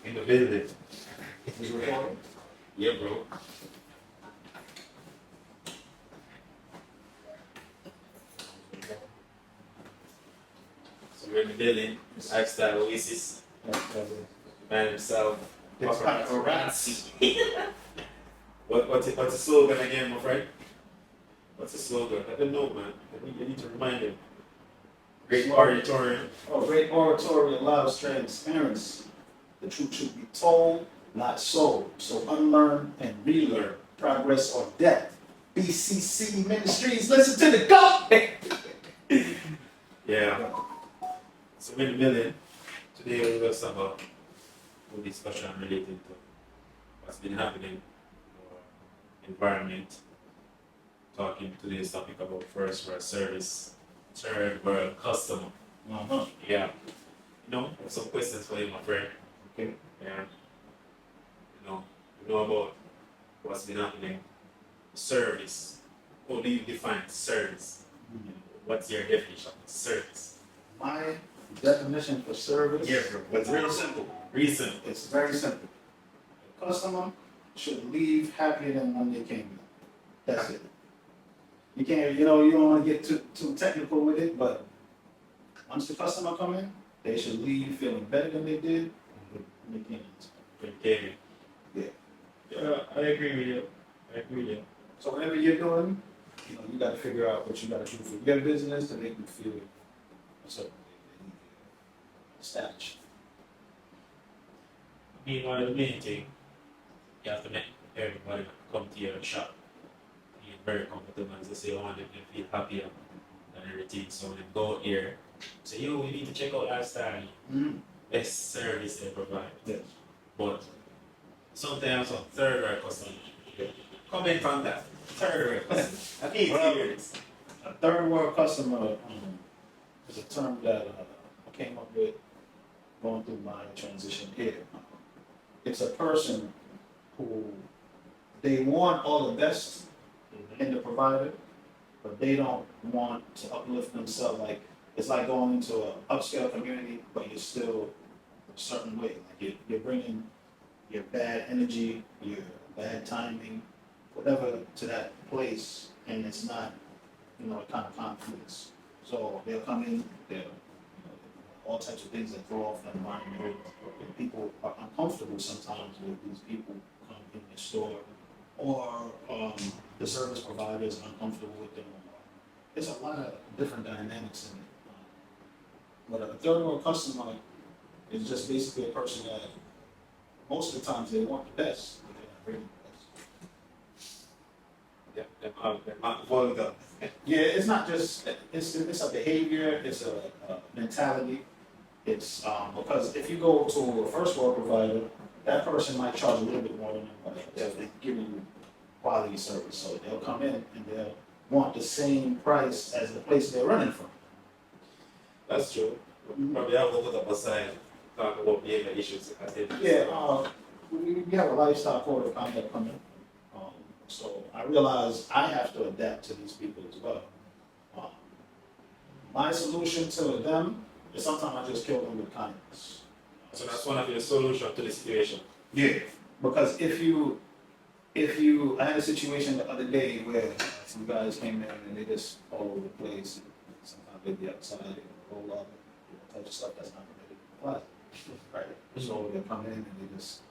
in the building. Is it recording? Yeah, bro. So we're in the building. Lifestyle Oasis. Man himself. Paparazzi. What's the slogan again, my friend? What's the slogan? I don't know, man. I need to remind him. Great oratory. Oh, great oratory allows transparency. The truth should be told, not sold. So unlearn and relearn. Progress or death. BCC Ministries, listen to the GOAT! Yeah. So we're in the building. Today we're going to have a discussion related to what's been happening in our environment. Talking today's topic about first world service, third world customer. Yeah. You know, I have some questions for you, my friend. Okay. Yeah. You know about what's been happening. Service. How do you define service? What's your definition of service? My definition for service Yeah, bro. is real simple. Reason. It's very simple. The customer should leave happier than when they came in. That's it. You can't, you don't want to get too technical with it, but once the customer come in, they should leave feeling better than they did when they came in. Okay. Yeah. Yeah, I agree with you. So whatever you're doing, you got to figure out what you got to do for your business to make you feel a certain way. Established. Meanwhile, the main thing, you have to make everybody come to your shop. Be very comfortable, as I say, you want them to feel happier and everything. So when they go here, say, yo, we need to check out Lifestyle. Best service they provide. Yes. But sometimes some third world customer. Comment on that. Third world customer. I need to hear this. A third world customer is a term that I came up with going through my transition here. It's a person who they want all the best in the provider, but they don't want to uplift themselves. Like it's like going into an upscale community, but you're still a certain way. Like you're bringing your bad energy, your bad timing, whatever to that place, and it's not, it kind of conflicts. So they'll come in, they'll, all types of things that throw off the environment. And people are uncomfortable sometimes with these people come in the store, or the service provider is uncomfortable with them. There's a lot of different dynamics in it. But a third world customer is just basically a person that most of the times they want the best, but they're not really the best. Yeah, they're not vulgar. Yeah, it's not just, it's a behavior, it's a mentality. It's because if you go to a first world provider, that person might charge a little bit more than everybody else. They're giving you quality service. So they'll come in and they'll want the same price as the place they're running from. That's true. Probably have to put up a sign talking about behavior issues. Yeah, we have a lifestyle code of conduct coming. So I realize I have to adapt to these people as well. My solution to them is sometimes I just kill them with kindness. So that's one of your solutions to the situation. Yeah, because if you, I had a situation the other day where some guys came in and they just all over the place. And sometimes they'd be outside, they roll up, type of stuff that's not permitted in the class. Right. So they come in and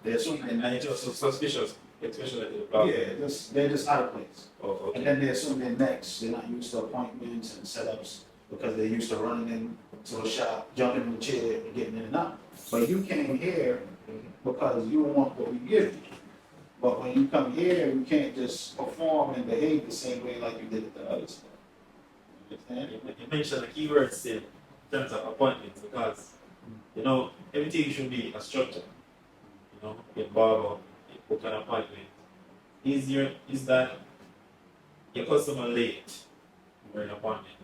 they're assuming And it's just suspicious, especially at the problem. yeah, they're just out of place. Oh, okay. And then they assume they're next. They're not used to appointments and setups because they're used to running into a shop, jumping in the chair, and getting in and out. But you came here because you want what we give you. But when you come here, you can't just perform and behave the same way like you did at the other stuff. You understand? You mentioned a key word still in terms of appointments because, everything should be a structure. Your barber, you book an appointment. Is that your customer late for an appointment?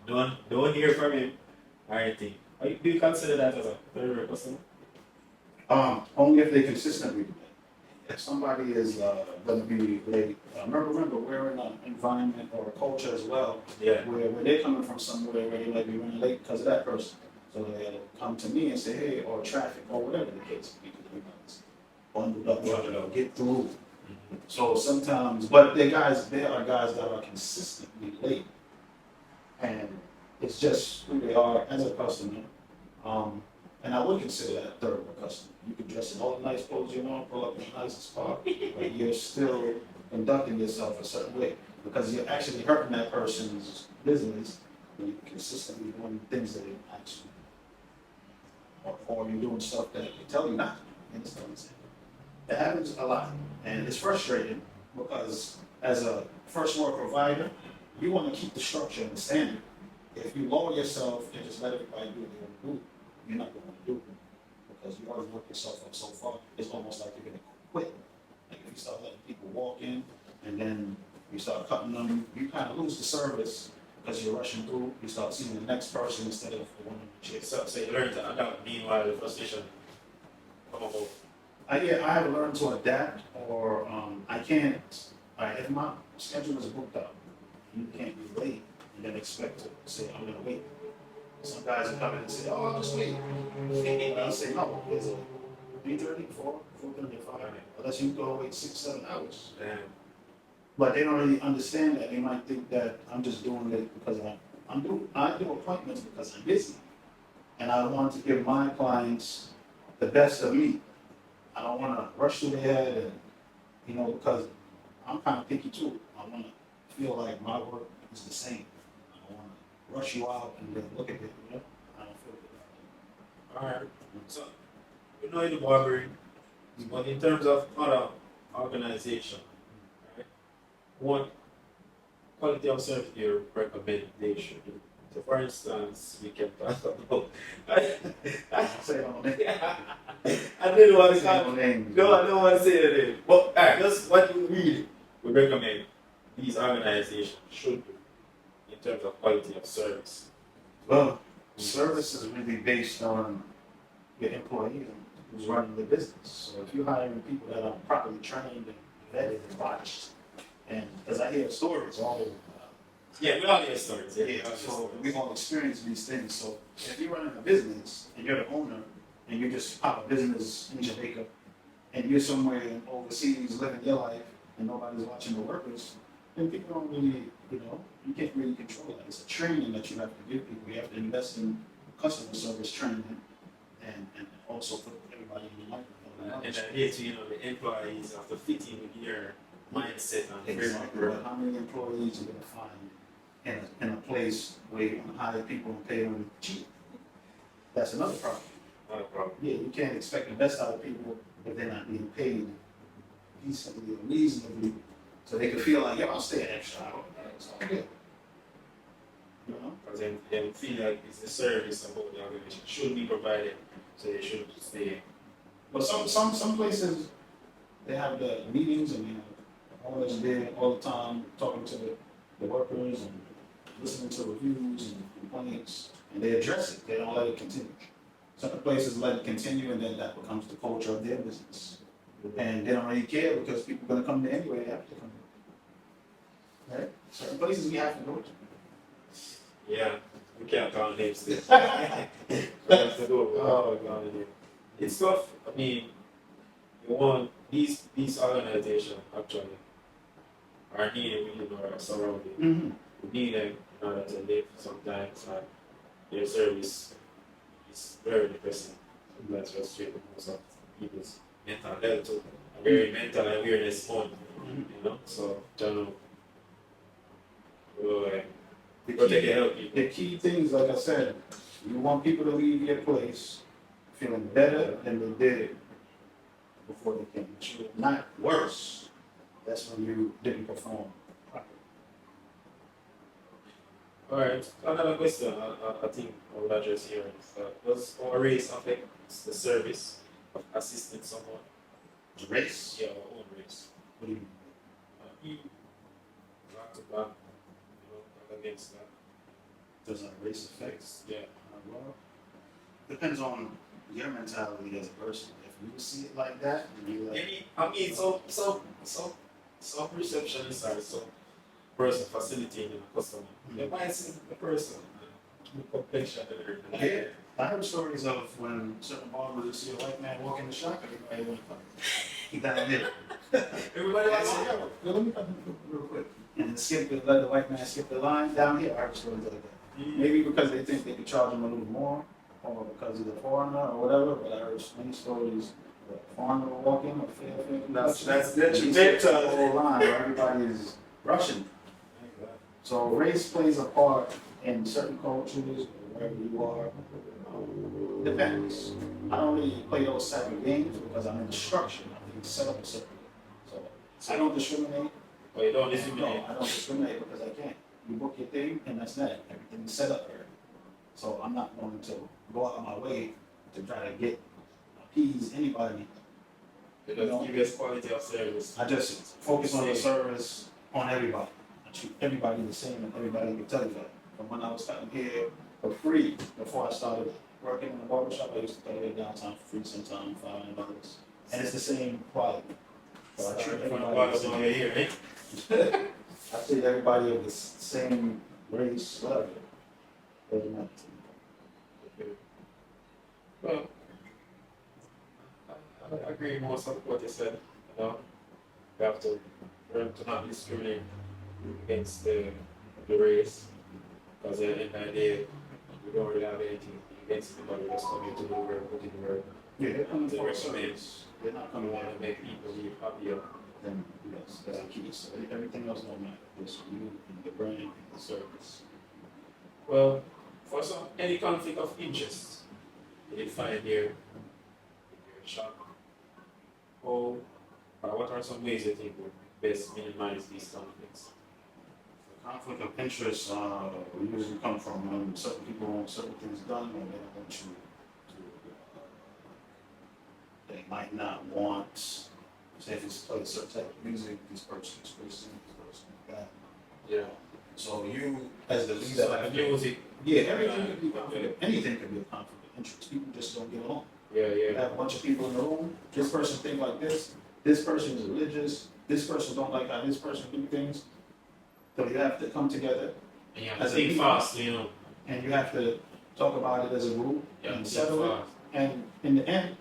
Don't hear from him or anything. Do you consider that as a third customer? Only if they're consistently late. If somebody is going to be late, remember we're in an environment or a culture as well where they're coming from somewhere where they might be running late because of that person. So they'll come to me and say, hey, or traffic, or whatever the case may be. bundled up, trying Bundled to up. get through. So sometimes, but there are guys that are consistently late, and it's just who they are as a customer. And I would consider that a third of a customer. You can dress in all the nice clothes you want, pull up in the nicest car, but you're still conducting yourself a certain way because you're actually hurting that person's business when you're consistently doing things that they actually, or you're doing stuff that they tell you not to do. You understand what I'm saying? It happens a lot, and it's frustrating because as a first world provider, you want to keep the structure and the standard. If you lower yourself and just let everybody do what they want to do, you're not going to do it because you already worked yourself up so far. It's almost like you're going to quit. Like if you start letting people walk in and then you start cutting them, you kind of lose the service because you're rushing through. You start seeing the next person instead of the one in the chair. So you learn to adapt. Meanwhile, the frustration come about. I have learned to adapt, or I can't. If my schedule is booked up, you can't be late and then expect to say I'm gonna wait. Some guys will come in and say, "Oh, I'll just wait." And I'll say, "No, it's 3:30, 4:30, 5, unless you go wait 6, 7 hours." Damn. But they don't really understand that. They might think that I'm just doing it because I do appointments because I'm busy, and I want to give my clients the best of me. I don't want to rush through their head, and because I'm kind of picky too. I want to feel like my work is the same. I don't want to rush you out and then look at it. I don't feel good. All right. So we know the barbering, but in terms of other organization, right? What quality of service do you recommend they should do? So, for instance, we can talk about. Say it on name. I didn't want to Say it say on name. no, I don't want to say the name. But just what you really would recommend these organizations should do in terms of quality of service. Well, service is really based on your employee and who's running the business. So if you're hiring people that are properly trained and vetted and watched, and because I hear stories all Yeah, we all hear stories. so we've all experienced these things. So if you're running a business and you're the owner and you just pop a business in Jamaica and you're somewhere overseas living your life and nobody's watching the workers, then people don't really, you can't really control that. It's a training that you have to give people. You have to invest in customer service training and also put everybody in the life. And that is, the employees have to fit in with your mindset and Exactly. But how many employees are going to find in a place where you want to hire people and pay them cheap? That's another problem. Not a problem. Yeah, you can't expect the best out of people if they're not being paid decently or reasonably, so they can feel like, I'll stay an extra hour. It's all good. Because they feel like it's the service of what the organization should be provided, so they should stay. But some places they have the meetings and owners there all the time talking to the workers and listening to reviews and complaints, and they address it. They don't let it continue. Some places let it continue, and then that becomes the culture of their business. And they don't really care because people are going to come there anyway. They have to come there. Right? Certain places we have to go to. Yeah, we can't call names still. We have to go. It's tough. I mean, you want these organizations actually are needed within our surrounding. Mm-hmm. We need them in order to live sometimes, and their service is very depressing. That's frustrating most of people's mental health too. A very mental awareness month, so trying to protect your health people. The key things, like I said, you want people to leave your place feeling better than they did before they came. Not worse. That's when you didn't perform properly. All right, another question I think I would address here is does our race affect the service of assisting someone? Race? Yeah, our own race. What do you mean? Black to black, not against that. Does our race affect? Yeah. Well, depends on your mentality as a person. If you see it like that, and you like, I mean, some receptionists are some person facilitating a customer. They might see the person. Yeah. I heard stories of when certain barbers would see a white man walk in the shop, everybody would come down here. Everybody I likes said, it. yo, let me come real quick. And let the white man skip the line down here. I heard stories like that. Maybe because they think they could charge him a little more, or because he's a foreigner or whatever, but I heard many stories that a foreigner will walk in or fair That's the whole line where everybody is rushing. So race plays a part in certain cultures, wherever you are. Depends. I don't really play those type of games because I'm in the structure. I'm being set up a certain way. So I don't discriminate. But you don't No, discriminate. I don't discriminate because I can't. You book your thing and that's that. Everything's set up there. So I'm not going to go out of my way to try to appease anybody. Because give us quality of service. I just focus on the service on everybody. I treat everybody the same and everybody can tell you that. From when I was cutting hair for free before I started working in the barbershop, I used to cut hair downtown for free sometimes, $500. And it's the same quality. So I treat everybody the same. Here, eh? I treat everybody of the same race, whatever. Doesn't matter to me. Well, I agree most of what you said. You know, we have to learn to not discriminate against the race, because at the end of the day, we don't really have anything against anybody that's coming to the work, put in the work. Yeah, they're coming The for a recommend. service. They're not We coming want out to make people live happier. then yes, that's the key. So everything else don't matter. Just you and the brand and the service. Well, for any conflict of interest you did find here in your shop, or what are some ways you think would best minimize these conflicts? The conflict of interest usually come from when certain people want certain things done and they don't want you to. They might not want, say if it's play a certain type of music, this person is this person that. Yeah. So you, as the leader, So like music. yeah, everything could be conflict. Anything could be a conflict of interest. People just don't get along. Yeah, You yeah. have a bunch of people in the room, this person think like this person is religious, this person don't like how this person do things. So you have to come together And you have to As a think leader. fast, you know. and you have to talk about it as a group Yeah, and think settle it. fast. And in the end,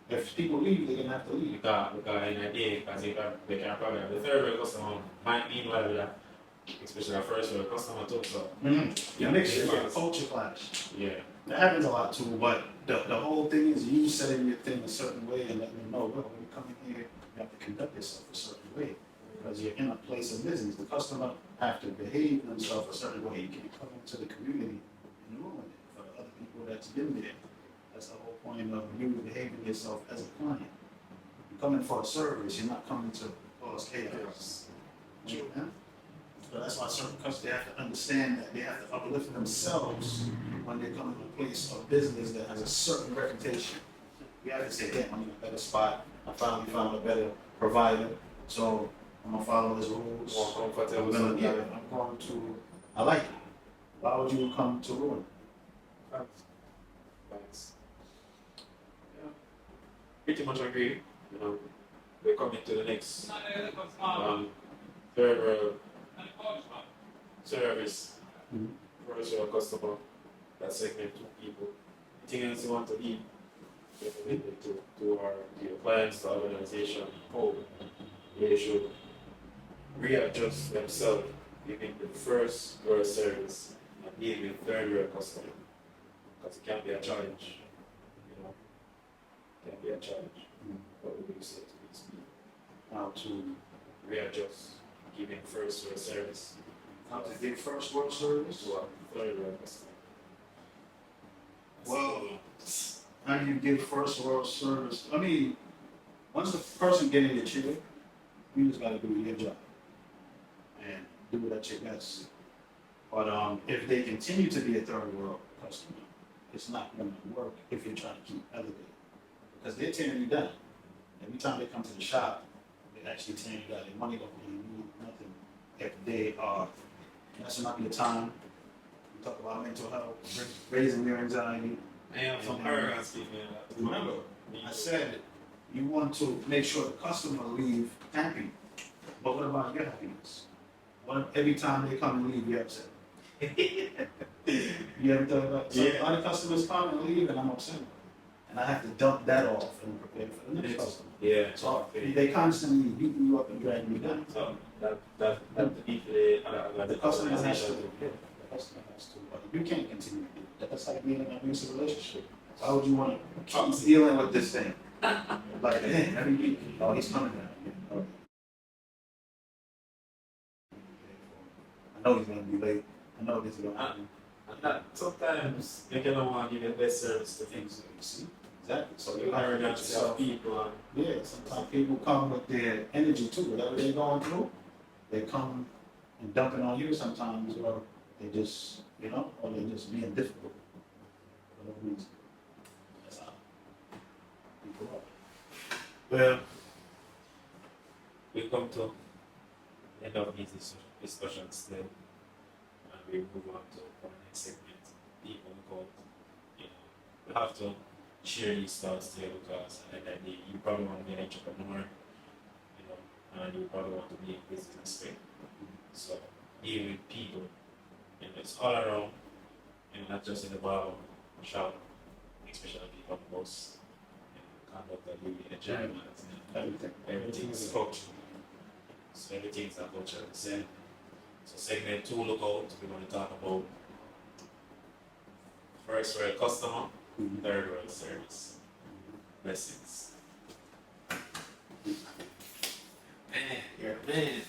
if people leave, they're gonna have to leave. Because in a day, because they can probably have the third world customer might mean whatever that, especially the first world customer too. So You mix it with a culture clash. yeah, That happens a lot too, but the whole thing is you setting your thing a certain way and letting them know, well, when you come in here, you have to conduct yourself a certain way. Because you're in a place of business. The customer have to behave themselves a certain way. You can't come into the community and ruin it for the other people that's been there. That's the whole point of you behaving yourself as a client. You're coming for a service, you're not coming to cause chaos. Yeah. So that's why certain customers they have to understand that they have to uplift themselves when they come to a place of business that has a certain reputation. We have to say, damn, I'm in a better spot. I finally found a better provider. So I'm gonna follow his rules. more comfortable. I'm going to, I like it. Why would you come to ruin? Thanks. Yeah, pretty much agree. You know, we're coming to the next third world service. First world customer. That segment to people. Anything else you want to leave? Definitely to your clients, to our organization, hope they should readjust themselves, giving the first world service and dealing with third world customer. Because it can be a challenge, you know. It can be a challenge. What would you say to these people? How to, Readjust, giving first world service how to give first world service? to a third world customer. Well, how do you give first world service? I mean, once the person get in your chair, you just gotta do your job and do it at your best. But if they continue to be a third world customer, it's not gonna work if you're trying to keep elevated. Because they're tearing you down. Every time they come to the shop, they actually tearing you down. Their money don't mean nothing if they are messing up your time. We talk about mental health, raising your anxiety. I have some arrogance people in that. Remember, I said you want to make sure the customer leave happy. But what about your happiness? What if every time they come and leave, you're upset? You ever thought about some Yeah. other customers come and leave and I'm upset. And I have to dump that off and prepare for the next customer. Yeah. So they constantly beating you up and dragging you down. So that deeply The customer has to, yeah, the customer has to, but you can't continue to do that. That's like being in an abusive relationship. Why would you want to keep dealing with this thing? Like, man, every week, oh, he's coming down. Yeah, okay. I know he's gonna be late. I know this is gonna happen. And that sometimes you cannot want to give the best service to things. Things that you see. Exactly. So You you have to learn get that yourself. people Yeah, sometimes people come with their energy too, whatever they're going through. They come and dump it on you sometimes, or they just, or they just being difficult for no reason. That's how people are. well, we come to the end of these discussions then, and we move on to our next segment. People called, we have to share these thoughts here because you probably want to be an entrepreneur, and you probably want to be a business way. So deal with people, it's all around, not just in the bar, shop, especially people on the bus, conduct that you enjoy, everything's culture. So everything's a culture the same. So segment 2, look out, we're going to talk about first world customer, third world service. Blessings. Man, you're a man.